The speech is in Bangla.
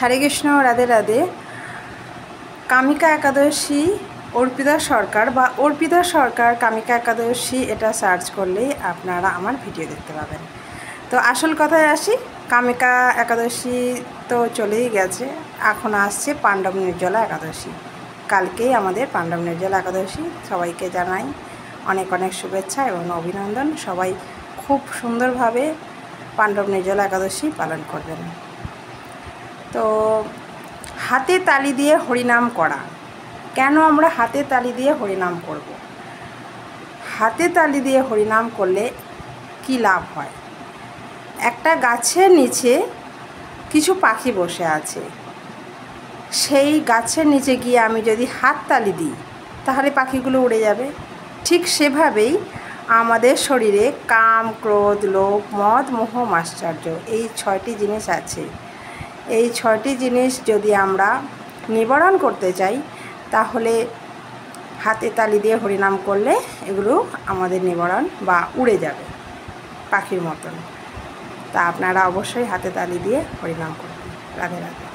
হরে কৃষ্ণ, রাধে রাধে। কামিকা একাদশী অর্পিতা সরকার বা অর্পিতা সরকার কামিকা একাদশী এটা সার্চ করলেই আপনারা আমার ভিডিও দেখতে পাবেন। তো আসল কথায় আসি, কামিকা একাদশী তো চলেই গেছে, এখন আসছে পাণ্ডব নির্জলা একাদশী। কালকেই আমাদের পাণ্ডব নির্জলা একাদশী। সবাইকে জানাই অনেক অনেক শুভেচ্ছা এবং অভিনন্দন। সবাই খুব সুন্দরভাবে পাণ্ডব নির্জলা একাদশী পালন করবেন। তো হাতে তালি দিয়ে হরিনাম করা, কেন আমরা হাতে তালি দিয়ে হরিনাম করব? হাতে তালি দিয়ে হরিনাম করলে কি লাভ হয়? একটা গাছের নিচে কিছু পাখি বসে আছে, সেই গাছের নিচে গিয়ে আমি যদি হাত তালি দিই তাহলে পাখিগুলো উড়ে যাবে। ঠিক সেভাবেই আমাদের শরীরে কাম, ক্রোধ, লোভ, মদ, মোহ, মাশ্চর্য এই 6টি জিনিস আছে। এই 6টি জিনিস যদি আমরা নিবারণ করতে চাই তাহলে হাতে তালি দিয়ে হরিনাম করলে এগুলো আমাদের নিবারণ বা উড়ে যাবে পাখির মতন। তা আপনারা অবশ্যই হাতে তালি দিয়ে হরিনাম করবেন। রাধে রাধে।